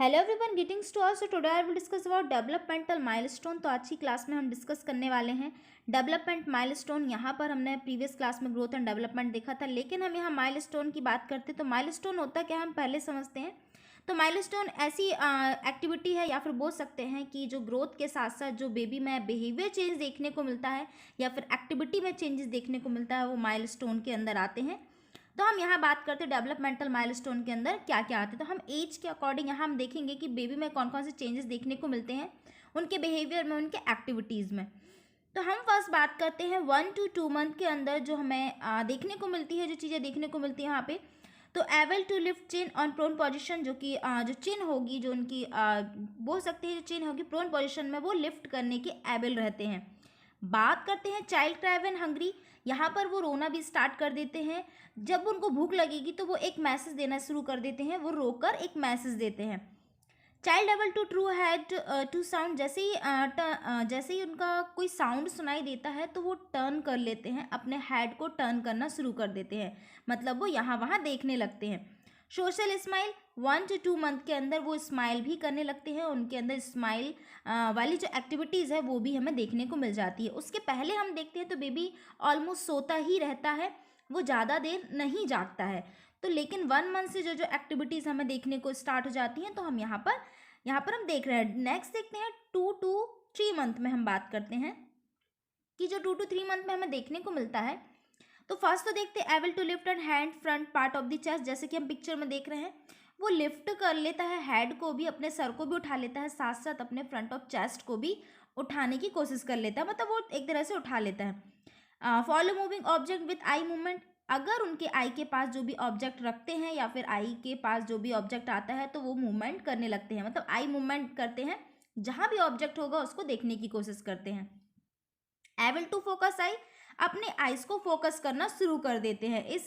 Hello everyone, greetings to all. So today I will discuss about developmental milestone. तो आज की class में हम डिस्कस करने वाले हैं डेवलपमेंट माइलस्टोन। यहाँ पर हमने प्रीवियस क्लास में ग्रोथ एंड डेवलपमेंट देखा था, लेकिन हम यहाँ माइलस्टोन की बात करते हैं तो माइलस्टोन होता क्या हम पहले समझते हैं। तो माइलस्टोन ऐसी एक्टिविटी है या फिर बोल सकते हैं कि जो ग्रोथ के साथ साथ जो बेबी में बिहेवियर चेंज देखने को मिलता है या फिर एक्टिविटी में चेंजेस देखने को मिलता है, वो माइलस्टोन के अंदर आते हैं। तो हम यहाँ बात करते हैं डेवलपमेंटल माइलस्टोन के अंदर क्या क्या आते हैं। तो हम एज के अकॉर्डिंग यहाँ हम देखेंगे कि बेबी में कौन कौन से चेंजेस देखने को मिलते हैं, उनके बिहेवियर में, उनके एक्टिविटीज़ में। तो हम फर्स्ट बात करते हैं 1 to 2 मंथ के अंदर जो हमें देखने को मिलती है, जो चीज़ें देखने को मिलती है यहाँ पे। तो able to lift chin on prone position, जो कि जो चिन होगी, जो उनकी बोल सकते हैं जो चिन होगी प्रोन पोजिशन में, वो लिफ्ट करने के एबल रहते हैं। बात करते हैं चाइल्ड क्राई व्हेन हंग्री। यहाँ पर वो रोना भी स्टार्ट कर देते हैं। जब उनको भूख लगेगी तो वो एक मैसेज देना शुरू कर देते हैं, वो रोकर एक मैसेज देते हैं। Child able to turn head to sound, जैसे ही उनका कोई साउंड सुनाई देता है तो वो टर्न कर लेते हैं, अपने हेड को टर्न करना शुरू कर देते हैं, मतलब वो यहाँ वहाँ देखने लगते हैं। सोशल स्माइल 1 to 2 मंथ के अंदर वो स्माइल भी करने लगते हैं, उनके अंदर स्माइल वाली जो एक्टिविटीज़ है वो भी हमें देखने को मिल जाती है। उसके पहले हम देखते हैं तो बेबी ऑलमोस्ट सोता ही रहता है, वो ज़्यादा देर नहीं जागता है। तो लेकिन 1 मंथ से जो जो एक्टिविटीज़ हमें देखने को स्टार्ट हो जाती हैं, तो हम यहाँ पर हम देख रहे हैं। नेक्स्ट देखते हैं 2 to 3 मंथ में हम बात करते हैं कि जो 2 to 3 मंथ में हमें देखने को मिलता है। तो फर्स्ट तो देखते हैं able to lift and hand front part of the chest, जैसे कि हम पिक्चर में देख रहे हैं, वो लिफ्ट कर लेता है, हेड को भी, अपने सर को भी उठा लेता है, साथ साथ अपने फ्रंट ऑफ चेस्ट को भी उठाने की कोशिश कर लेता है, मतलब वो एक तरह से उठा लेता है। Follow moving object with eye movement, अगर उनके आई के पास जो भी ऑब्जेक्ट रखते हैं या फिर आई के पास जो भी ऑब्जेक्ट आता है तो वो मूवमेंट करने लगते हैं, मतलब आई मूवमेंट करते हैं, जहाँ भी ऑब्जेक्ट होगा उसको देखने की कोशिश करते हैं। एबल टू फोकस आई, अपने आइज को फोकस करना शुरू कर देते हैं। इस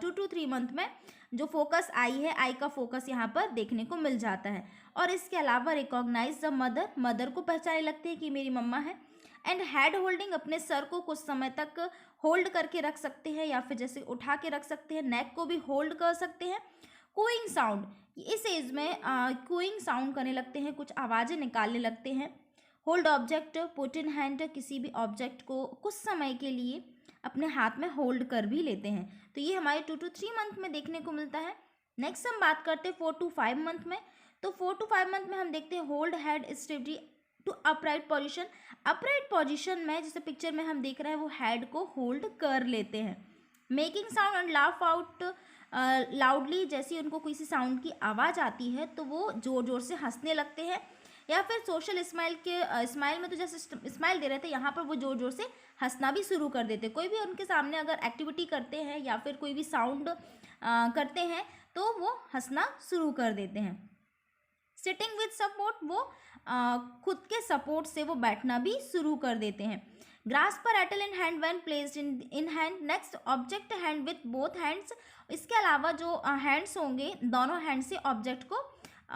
2 to 3 मंथ में जो फोकस आई है, आई का फोकस यहाँ पर देखने को मिल जाता है। और इसके अलावा रिकॉग्नाइज द मदर, मदर को पहचानने लगते हैं कि मेरी मम्मा है। एंड हेड होल्डिंग, अपने सर को कुछ समय तक होल्ड करके रख सकते हैं या फिर जैसे उठा के रख सकते हैं, नेक को भी होल्ड कर सकते हैं। कूइंग साउंड, इस एज में कूइंग साउंड करने लगते हैं, कुछ आवाज़ें निकालने लगते हैं। Hold object, put in hand, किसी भी ऑब्जेक्ट को कुछ समय के लिए अपने हाथ में होल्ड कर भी लेते हैं। तो ये हमारे 2 to 3 मंथ में देखने को मिलता है। नेक्स्ट हम बात करते हैं 4 to 5 मंथ में। तो 4 to 5 मंथ में हम देखते हैं hold head stably to upright position. Upright position में जैसे पिक्चर में हम देख रहे हैं, वो हेड को होल्ड कर लेते हैं। Making sound and laugh out loudly, जैसे उनको किसी साउंड की आवाज़ आती है तो वो ज़ोर ज़ोर से हंसने लगते हैं। या फिर सोशल स्माइल के स्माइल में तो जैसे स्माइल दे रहे थे, यहाँ पर वो ज़ोर ज़ोर से हंसना भी शुरू कर देते हैं। कोई भी उनके सामने अगर एक्टिविटी करते हैं या फिर कोई भी साउंड करते हैं तो वो हंसना शुरू कर देते हैं। सिटिंग विद सपोर्ट, वो खुद के सपोर्ट से वो बैठना भी शुरू कर देते हैं। ग्रास पर rattle in hand when placed in hand. Next object hand with both hands, इसके अलावा जो हैंड्स होंगे, दोनों हैंड से ऑब्जेक्ट को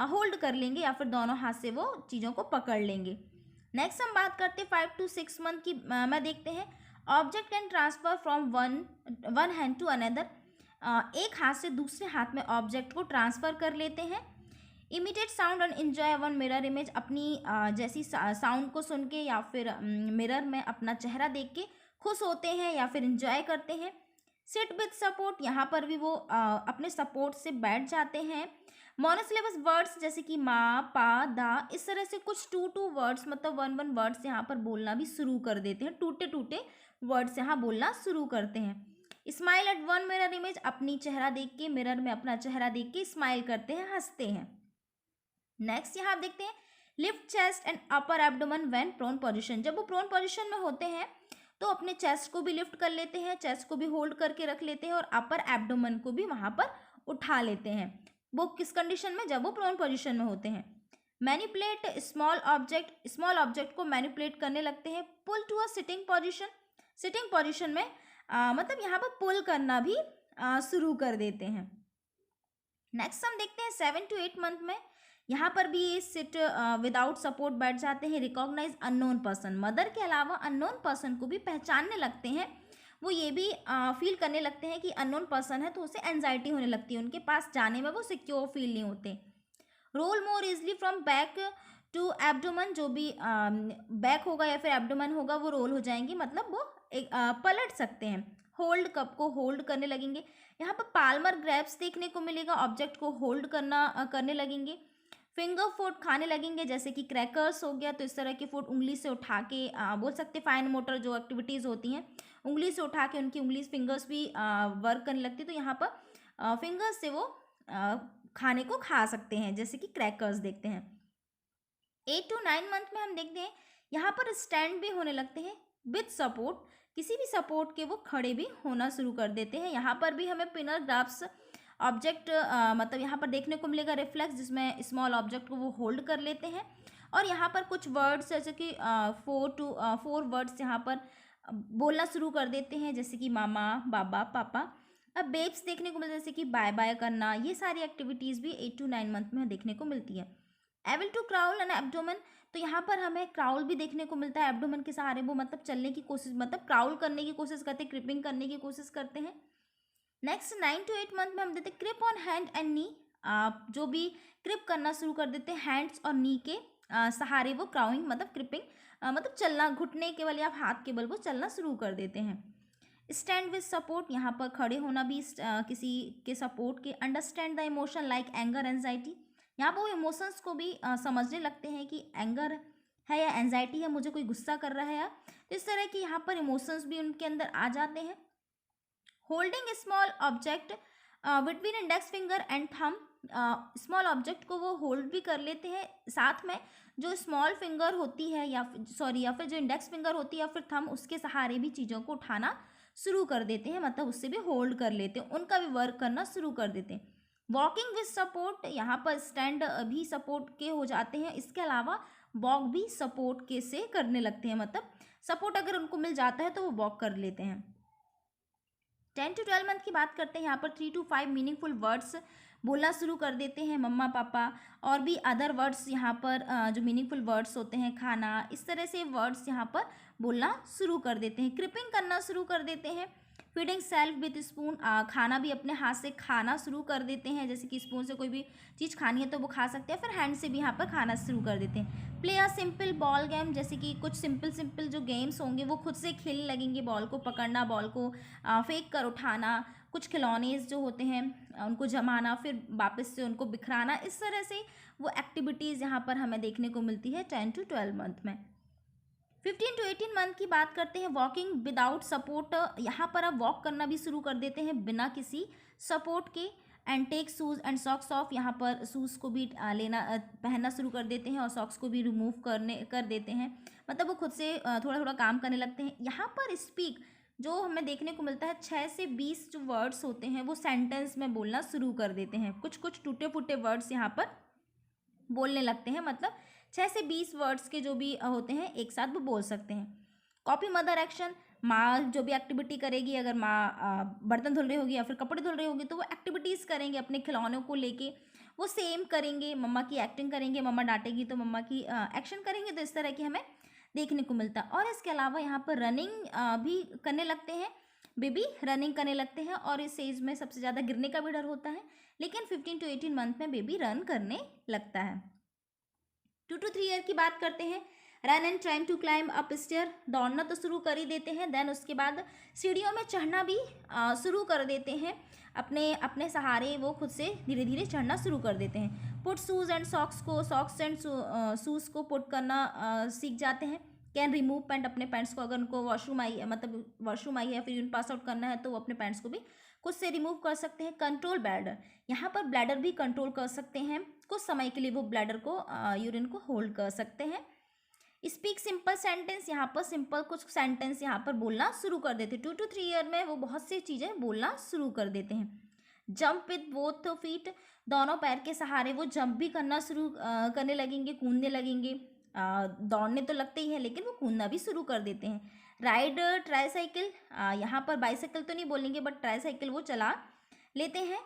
होल्ड कर लेंगे या फिर दोनों हाथ से वो चीज़ों को पकड़ लेंगे। नेक्स्ट हम बात करते हैं 5 to 6 मंथ की में देखते हैं object can transfer from one hand to another, एक हाथ से दूसरे हाथ में ऑब्जेक्ट को ट्रांसफ़र कर लेते हैं। Imitate sound and enjoy one mirror image, अपनी जैसी साउंड को सुन के या फिर मिरर में अपना चेहरा देख के खुश होते हैं या फिर एंजॉय करते हैं। सिट विथ सपोर्ट, यहाँ पर भी वो अपने सपोर्ट से बैठ जाते हैं। मोनोसिलेबस वर्ड्स जैसे कि माँ, पा, दा, इस तरह से कुछ 2 वर्ड्स, मतलब 1 वर्ड्स यहाँ पर बोलना भी शुरू कर देते हैं, टूटे टूटे वर्ड्स यहाँ बोलना शुरू करते हैं। Smile at one mirror image, अपनी चेहरा देख के, मिरर में अपना चेहरा देख के स्माइल करते हैं, हंसते हैं। नेक्स्ट यहाँ आप देखते हैं lift chest and upper abdomen when prone position, जब वो प्रोन पोजीशन में होते हैं तो अपने चेस्ट को भी लिफ्ट कर लेते हैं, चेस्ट को भी होल्ड करके रख लेते हैं और अपर एब्डोमेन को भी वहाँ पर उठा लेते हैं। वो किस कंडीशन में, जब वो प्रोन पोजीशन में होते हैं। मैनिपुलेट स्मॉल ऑब्जेक्ट को मैनिपुलेट करने लगते हैं। Pull to a sitting position, sitting position में मतलब यहाँ पर पुल करना भी शुरू कर देते हैं। नेक्स्ट हम देखते हैं 7 to 8 मंथ में, यहाँ पर भी ये सिट विदाउट सपोर्ट बैठ जाते हैं। रिकॉग्नाइज अननोन पर्सन, मदर के अलावा अननोन पर्सन को भी पहचानने लगते हैं। वो ये भी फील करने लगते हैं कि अननोन पर्सन है तो उसे एंजाइटी होने लगती है, उनके पास जाने में वो सिक्योर फील नहीं होते। Roll more easily from back to abdomen, जो भी बैक होगा या फिर एब्डोमेन होगा वो रोल हो जाएंगे, मतलब वो एक पलट सकते हैं। होल्ड, कप को होल्ड करने लगेंगे। यहाँ पर पाल्मर ग्रैब्स देखने को मिलेगा, ऑब्जेक्ट को होल्ड करने लगेंगे। फिंगर फूड खाने लगेंगे, जैसे कि क्रैकर्स हो गया, तो इस तरह की फूड उंगली से उठा के बोल सकते हैं फाइन मोटर जो एक्टिविटीज़ होती हैं उंगली से उठा के उनकी उंगली फिंगर्स भी वर्क करने लगती है, तो यहाँ पर फिंगर्स से वो खाने को खा सकते हैं, जैसे कि क्रैकर्स देखते हैं। 8 to 9 मंथ में हम देखते हैं यहाँ पर स्टैंड भी होने लगते हैं विथ सपोर्ट, किसी भी सपोर्ट के वो खड़े भी होना शुरू कर देते हैं। यहाँ पर भी हमें पिनर ग्राफ्स ऑब्जेक्ट मतलब यहाँ पर देखने को मिलेगा रिफ्लेक्स, जिसमें स्मॉल ऑब्जेक्ट को वो होल्ड कर लेते हैं। और यहाँ पर कुछ वर्ड्स जैसे कि 4 वर्ड्स यहाँ पर बोलना शुरू कर देते हैं, जैसे कि मामा, बाबा, पापा। अब बेब्स देखने को मिलते हैं, जैसे कि बाय बाय करना, ये सारी एक्टिविटीज़ भी 8 to 9 मंथ में देखने को मिलती है। Able to crawl and abdomen, तो यहाँ पर हमें क्राउल भी देखने को मिलता है, एब्डोमेन के सहारे वो मतलब चलने की कोशिश, मतलब क्राउल करने की कोशिश करते हैं, क्रिपिंग करने की कोशिश करते हैं। नेक्स्ट 9 to 8 मंथ में हम देते हैं क्रिप ऑन हैंड एंड नी, जो भी क्रिप करना शुरू कर देते हैं हैंड्स और नी के सहारे वो क्राउइंग मतलब क्रिपिंग मतलब चलना, घुटने के बल या हाथ के बल वो चलना शुरू कर देते हैं। स्टैंड विद सपोर्ट, यहाँ पर खड़े होना भी किसी के सपोर्ट के। Understand the emotion like anger, anxiety, यहाँ पर वो इमोशंस को भी समझने लगते हैं कि एंगर है या एंजाइटी है, मुझे कोई गुस्सा कर रहा है या, तो इस तरह की यहाँ पर इमोशंस भी उनके अंदर आ जाते हैं। Holding small object between index finger and thumb, small object को वो होल्ड भी कर लेते हैं, साथ में जो स्मॉल फिंगर होती है या फिर जो इंडेक्स फिंगर होती है या फिर थंब, उसके सहारे भी चीज़ों को उठाना शुरू कर देते हैं, मतलब उससे भी होल्ड कर लेते हैं, उनका भी वर्क करना शुरू कर देते हैं। वॉकिंग विद सपोर्ट, यहाँ पर स्टैंड भी सपोर्ट के हो जाते हैं, इसके अलावा वॉक भी सपोर्ट के से करने लगते हैं, मतलब सपोर्ट अगर उनको मिल जाता है तो वो वॉक कर लेते हैं। 10 to 12 मंथ की बात करते हैं, यहाँ पर 3 to 5 मीनिंगफुल वर्ड्स बोलना शुरू कर देते हैं, मम्मा, पापा, और भी अदर वर्ड्स यहाँ पर जो मीनिंगफुल वर्ड्स होते हैं, खाना, इस तरह से वर्ड्स यहाँ पर बोलना शुरू कर देते हैं। क्रिपिंग करना शुरू कर देते हैं। फीडिंग सेल्फ विथ स्पून, खाना भी अपने हाथ से खाना शुरू कर देते हैं, जैसे कि स्पून से कोई भी चीज़ खानी है तो वो खा सकते हैं, फिर हैंड से भी यहाँ पर खाना शुरू कर देते हैं। Play a simple ball game, जैसे कि कुछ सिंपल जो गेम्स होंगे वो खुद से खेलने लगेंगे, बॉल को पकड़ना, बॉल को फेंक कर उठाना, कुछ खिलौने जो होते हैं उनको जमाना, फिर वापस से उनको बिखराना, इस तरह से वो एक्टिविटीज़ यहाँ पर हमें देखने को मिलती है 10 to 12 मंथ में। 15 to 18 मंथ की बात करते हैं, वॉकिंग विदाउट सपोर्ट, यहाँ पर अब वॉक करना भी शुरू कर देते हैं बिना किसी सपोर्ट के। And take shoes and socks off, यहाँ पर शूज़ को भी पहनना शुरू कर देते हैं और सॉक्स को भी रिमूव कर देते हैं, मतलब वो खुद से थोड़ा थोड़ा काम करने लगते हैं। यहाँ पर स्पीक जो हमें देखने को मिलता है 6 से 20 जो वर्ड्स होते हैं वो सेंटेंस में बोलना शुरू कर देते हैं, कुछ टूटे फूटे वर्ड्स यहाँ पर बोलने लगते हैं, मतलब 6 से 20 वर्ड्स के जो भी होते हैं एक साथ वो बोल सकते हैं। कॉपी मदर एक्शन, माँ जो भी एक्टिविटी करेगी, अगर माँ बर्तन धुल रही होगी या फिर कपड़े धुल रही होगी तो वो एक्टिविटीज़ करेंगे अपने खिलौनों को लेके, वो सेम करेंगे, मम्मा की एक्टिंग करेंगे, मम्मा डांटेगी तो मम्मा की एक्शन करेंगे, तो इस तरह की हमें देखने को मिलता है। और इसके अलावा यहाँ पर रनिंग भी करने लगते हैं, बेबी रनिंग करने लगते हैं, और इस एज में सबसे ज़्यादा गिरने का भी डर होता है, लेकिन 15 to 18 मंथ में बेबी रन करने लगता है। 2 to 3 ईयर की बात करते हैं, run and trying to climb up stair, दौड़ना तो शुरू कर ही देते हैं, देन उसके बाद सीढ़ियों में चढ़ना भी शुरू कर देते हैं, अपने अपने सहारे वो खुद से धीरे धीरे चढ़ना शुरू कर देते हैं। Put shoes and socks and shoes को पुट करना सीख जाते हैं। कैन रिमूव पैंट, अपने पैंट्स को अगर उनको वॉशरूम आई है फिर यूरिन पास आउट करना है तो वो अपने पैंट्स को भी खुद से रिमूव कर सकते हैं। कंट्रोल ब्लैडर, यहाँ पर ब्लैडर भी कंट्रोल कर सकते हैं, कुछ समय के लिए वो ब्लैडर को यूरिन को होल्ड कर सकते हैं। स्पीक सिंपल सेंटेंस, यहाँ पर सिंपल कुछ सेंटेंस यहाँ पर बोलना शुरू कर देते हैं। 2 to 3 ईयर में वो बहुत सी चीज़ें बोलना शुरू कर देते हैं। जंप विथ बोथ फीट, दोनों पैर के सहारे वो जंप भी करना शुरू करने लगेंगे, कूदने लगेंगे, दौड़ने तो लगते ही हैं लेकिन वो कूदना भी शुरू कर देते हैं। राइड ट्राईसाइकिल, यहाँ पर बाईसाइकिल तो नहीं बोलेंगे बट ट्राईसाइकिल वो चला लेते हैं।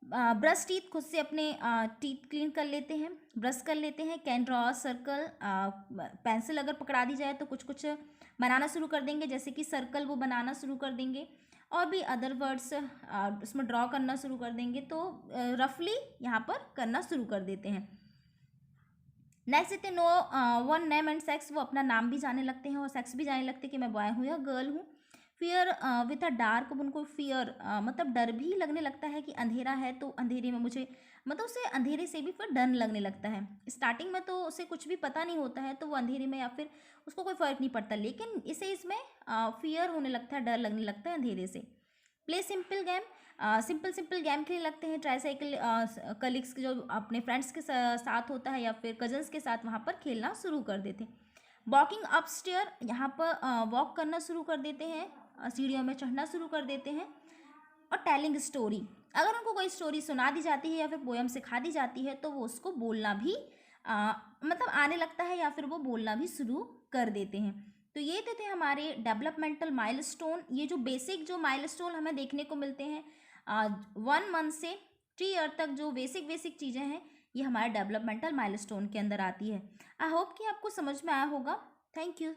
ब्रश टीथ, खुद से अपने टीथ क्लीन कर लेते हैं, ब्रश कर लेते हैं। कैन ड्रॉ सर्कल, पेंसिल अगर पकड़ा दी जाए तो कुछ बनाना शुरू कर देंगे, जैसे कि सर्कल वो बनाना शुरू कर देंगे। और भी अदर वर्ड्स इसमें ड्रॉ करना शुरू कर देंगे, तो रफली यहाँ पर करना शुरू कर देते हैं। नेक्स्ट देते know own name and sex, वो अपना नाम भी जाने लगते हैं और सेक्स भी जाने लगते हैं कि मैं बॉय हूँ या गर्ल हूँ। फियर विथ अ डार्क, उनको फियर मतलब डर भी लगने लगता है कि अंधेरा है तो अंधेरे में मुझे, मतलब उसे अंधेरे से भी फिर डर लगने लगता है। स्टार्टिंग में तो उसे कुछ भी पता नहीं होता है तो वो अंधेरे में या फिर उसको कोई फ़र्क नहीं पड़ता, लेकिन इसे इसमें फियर होने लगता है, डर लगने लगता है अंधेरे से। Play simple game, simple simple game खेलने लगते हैं। ट्राईसाइकिल कलीग्स के जो अपने फ्रेंड्स के साथ होता है या फिर कजन्स के साथ वहाँ पर खेलना शुरू कर देते हैं। वॉकिंग अपस्टेयर, यहाँ पर वॉक करना शुरू कर देते हैं, सीढ़ियों में चढ़ना शुरू कर देते हैं। और टेलिंग स्टोरी, अगर उनको कोई स्टोरी सुना दी जाती है या फिर पोएम सिखा दी जाती है तो वो उसको बोलना भी मतलब आने लगता है या फिर वो बोलना भी शुरू कर देते हैं। तो ये थे हमारे डेवलपमेंटल माइलस्टोन। ये जो बेसिक जो माइलस्टोन हमें देखने को मिलते हैं 1 मंथ से 3 ईयर तक, जो बेसिक बेसिक चीज़ें हैं ये हमारे डेवलपमेंटल माइलस्टोन के अंदर आती है। आई होप कि आपको समझ में आया होगा। Thank you.